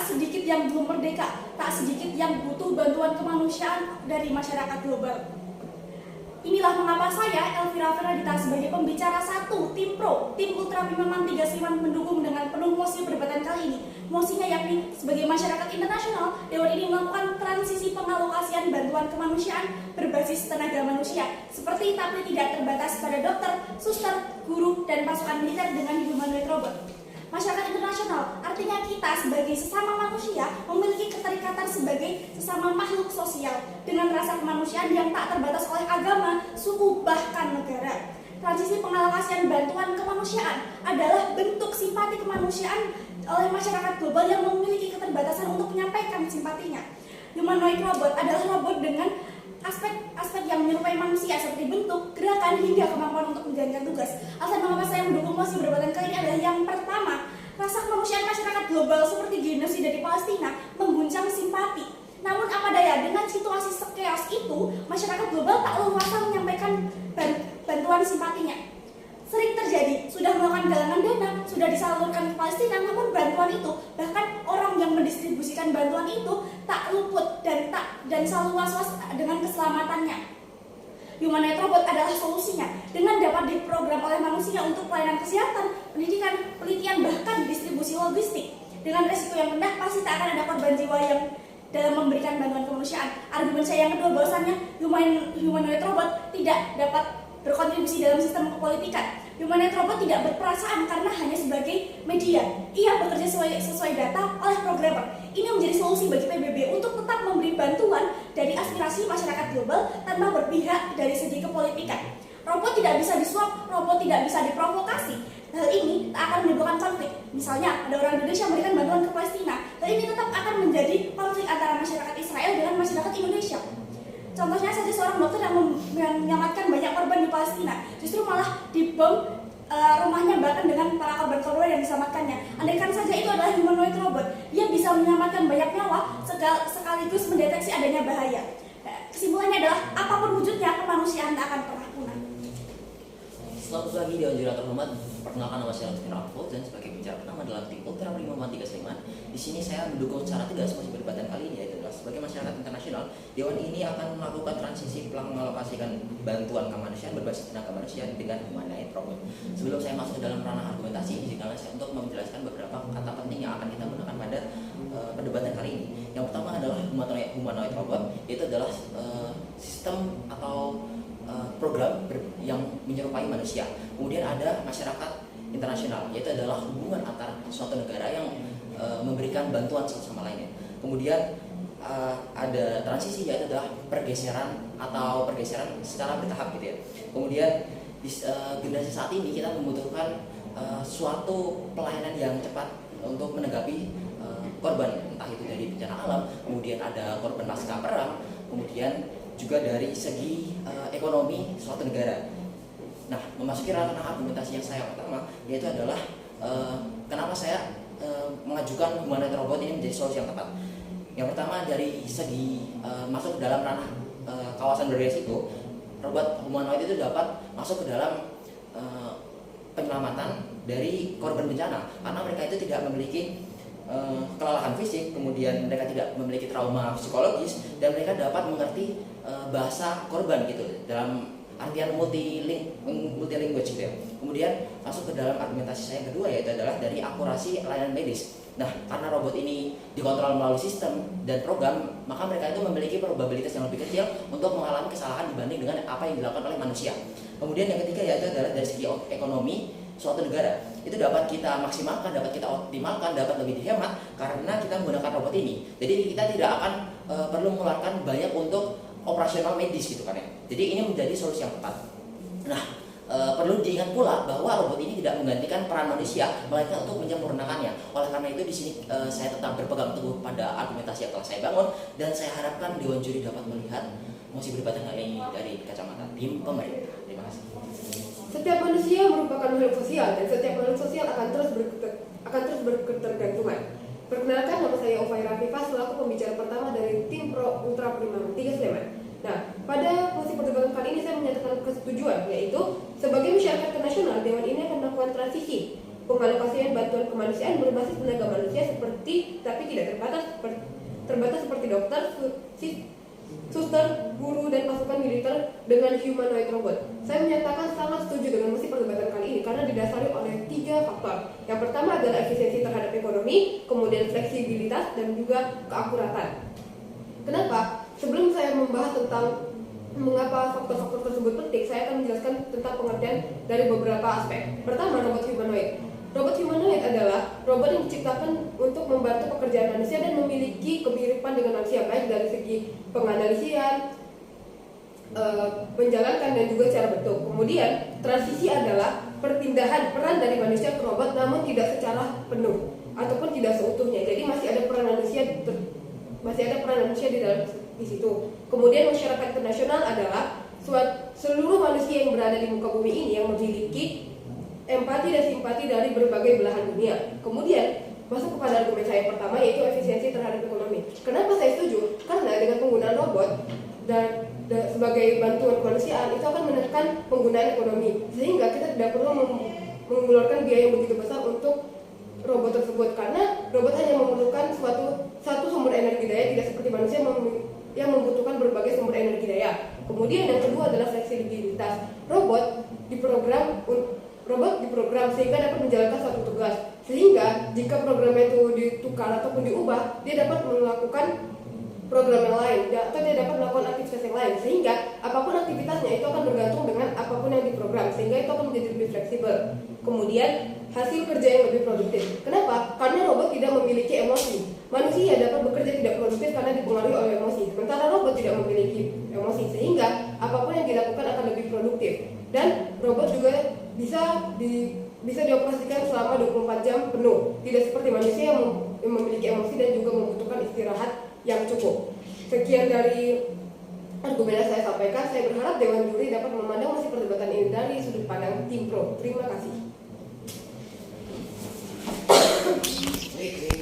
sedikit yang belum merdeka, tak sedikit yang butuh bantuan kemanusiaan dari masyarakat global. Inilah mengapa saya, Elvira Fernandita, sebagai pembicara satu tim pro, tim Ultra Pimaman 3 Sleman mendukung dengan penuh mosi perdebatan kali ini. Mosinya yakni sebagai masyarakat internasional, Dewan ini melakukan transisi pengalokasian bantuan kemanusiaan berbasis tenaga manusia, seperti tapi tidak terbatas pada dokter, suster, guru, dan pasukan militer dengan humanoid robot. Masyarakat internasional artinya kita sebagai sesama manusia memiliki keterikatan sebagai sesama makhluk sosial dengan rasa kemanusiaan yang tak terbatas oleh agama, suku, bahkan negara. Transisi pengalokasian bantuan kemanusiaan adalah bentuk simpati kemanusiaan oleh masyarakat global yang memiliki keterbatasan untuk menyampaikan simpatinya. Humanoid robot adalah robot dengan aspek yang menyerupai manusia seperti bentuk, gerakan, hingga kemampuan untuk menjalankan tugas. Alasan mengapa saya mendukung mosi perdebatan kali ini adalah yang pertama, rasa kemanusiaan masyarakat global seperti genosida di Palestina mengguncang simpati. Namun apa daya, dengan situasi sekeos itu, masyarakat global tak leluasa menyampaikan bantuan simpatinya. Sering terjadi, sudah melakukan galangan dana, sudah disalurkan ke Palestina, namun bantuan itu, bahkan orang yang mendistribusikan bantuan itu tak luput dan selalu was-was dengan keselamatannya. Humanoid robot adalah solusinya. Dengan dapat diprogram oleh manusia untuk pelayanan kesehatan, pendidikan, penelitian, bahkan distribusi logistik. Dengan resiko yang rendah, pasti tak akan ada korban jiwa yang dalam memberikan bantuan kemanusiaan. Argumen saya yang kedua bahwasannya humanoid robot tidak dapat berkontribusi dalam sistem kepolitikan. Humanoid robot tidak berperasaan karena hanya sebagai media. Ia bekerja sesuai data oleh programmer. Ini menjadi solusi bagi PBB untuk tetap memberi bantuan dari aspirasi masyarakat global tanpa berpihak dari segi kepolitikan. Robot tidak bisa disuap, robot tidak bisa diprovokasi. Hal ini tak akan menimbulkan konflik. Misalnya, ada orang Indonesia memberikan bantuan ke Palestina. Hal ini tetap akan menjadi konflik antara masyarakat Israel dengan masyarakat Indonesia. Contohnya saja seorang dokter yang menyelamatkan banyak korban di Palestina, justru malah dibom rumahnya bahkan dengan para korban-korban yang diselamatkannya. Andaikan saja itu adalah humanoid robot, dia bisa menyelamatkan banyak nyawa sekaligus mendeteksi adanya bahaya. Kesimpulannya adalah apapun wujudnya, kemanusiaan tak akan pernah punah. Selamat pagi Dewan Juri terhormat. Perkenalkan nama saya Elvira dan sebagai bicara pertama dalam tim Ultra Pimaman 3 Sleman. Di sini saya mendukung secara tegas mosi perdebatan kali ini, yaitu sebagai masyarakat internasional, Dewan ini akan melakukan transisi mengalokasikan bantuan kemanusiaan berbasis tenaga manusia dengan humanoid robot. Sebelum saya masuk ke dalam ranah argumentasi, izinkanlah saya untuk menjelaskan beberapa kata penting yang akan kita gunakan pada perdebatan kali ini. Yang pertama adalah humanoid robot, yaitu adalah sistem atau program yang menyerupai manusia. Kemudian ada masyarakat internasional, yaitu adalah hubungan antar suatu negara yang memberikan bantuan satu sama lainnya. Kemudian ada transisi, yaitu adalah pergeseran secara bertahap gitu ya. Kemudian di generasi saat ini kita membutuhkan suatu pelayanan yang cepat untuk menanggapi korban, entah itu dari bencana alam, kemudian ada korban pasca perang, kemudian juga dari segi ekonomi suatu negara. Nah, memasuki ranah argumentasi yang saya pertama, yaitu adalah kenapa saya mengajukan humanoid robot ini menjadi solusi yang tepat. Yang pertama, dari segi masuk ke dalam ranah kawasan beresiko, robot humanoid itu dapat masuk ke dalam penyelamatan dari korban bencana, karena mereka itu tidak memiliki kelelahan fisik, kemudian mereka tidak memiliki trauma psikologis, dan mereka dapat mengerti bahasa korban gitu dalam artian multilingual gitu ya. Kemudian masuk ke dalam argumentasi saya yang kedua, yaitu adalah dari akurasi layanan medis. Nah, karena robot ini dikontrol melalui sistem dan program, maka mereka itu memiliki probabilitas yang lebih kecil untuk mengalami kesalahan dibanding dengan apa yang dilakukan oleh manusia. Kemudian yang ketiga, yaitu adalah dari segi ekonomi suatu negara. Itu dapat kita maksimalkan, dapat kita optimalkan, dapat lebih dihemat karena kita menggunakan robot ini. Jadi kita tidak akan perlu mengeluarkan banyak untuk operasional medis gitu kan ya. Jadi ini menjadi solusi yang tepat. Nah, perlu diingat pula bahwa robot ini tidak menggantikan peran manusia, melainkan untuk menyempurnakannya. Oleh karena itu di sini saya tetap berpegang teguh pada argumentasi yang telah saya bangun, dan saya harapkan Dewan Juri dapat melihat mosi perdebatan kali ini dari kacamata tim pemerintah. Terima kasih. Setiap manusia merupakan makhluk sosial, dan setiap makhluk sosial akan terus berketergantungan. Perkenalkan, nama saya Ovaira Viva selaku pembicara pertama dari tim Pro Ultra Pimaman 3 Sleman. Nah, pada mosi perdebatan kali ini saya menyatakan kesetujuan, yaitu sebagai masyarakat internasional, Dewan ini akan melakukan transisi pengalokasian bantuan kemanusiaan berbasis tenaga manusia tapi tidak terbatas seperti dokter, suster, guru, dan pasukan militer dengan humanoid robot. Saya menyatakan sangat setuju dengan misi perdebatan kali ini karena didasari oleh 3 faktor. Yang pertama adalah efisiensi terhadap ekonomi, kemudian fleksibilitas, dan juga keakuratan. Kenapa? Sebelum saya membahas tentang mengapa faktor-faktor tersebut penting, saya akan menjelaskan tentang pengertian dari beberapa aspek. Pertama, robot humanoid. Robot humanoid adalah robot yang diciptakan untuk membantu pekerjaan manusia dan memiliki kemiripan dengan manusia, baik dari segi penganalisian, menjalankan, dan juga secara bentuk. Kemudian, transisi adalah perpindahan peran dari manusia ke robot namun tidak secara penuh ataupun tidak seutuhnya. Jadi masih ada peran manusia di dalam di situ. Kemudian masyarakat internasional adalah seluruh manusia yang berada di muka bumi ini yang memiliki empati dan simpati dari berbagai belahan dunia. Kemudian masuk kepada argumen saya pertama, yaitu efisiensi terhadap ekonomi. Kenapa saya setuju? Karena dengan penggunaan robot dan sebagai bantuan kemanusiaan itu akan menekan penggunaan ekonomi, sehingga kita tidak perlu mengeluarkan biaya yang begitu besar untuk robot tersebut, karena robot hanya memerlukan satu sumber energi daya, tidak seperti manusia yang membutuhkan berbagai sumber energi daya. Kemudian yang kedua adalah fleksibilitas. Robot diprogram sehingga dapat menjalankan suatu tugas, sehingga jika programnya itu ditukar ataupun diubah, dia dapat melakukan program yang lain atau dia dapat melakukan aktivitas yang lain, sehingga apapun aktivitasnya itu akan bergantung dengan apapun yang diprogram, sehingga itu akan menjadi lebih fleksibel. Kemudian hasil kerja yang lebih produktif. Kenapa? Karena robot tidak memiliki emosi. Manusia dapat bekerja tidak produktif karena dipengaruhi oleh emosi, sementara robot tidak memiliki emosi, sehingga apapun yang dilakukan akan lebih produktif. Dan robot juga bisa dioperasikan selama 24 jam penuh, tidak seperti manusia yang memiliki emosi dan juga membutuhkan istirahat yang cukup. Sekian dari argumen yang saya sampaikan. Saya berharap Dewan Juri dapat memandang masih perdebatan ini dari sudut pandang tim pro. Terima kasih.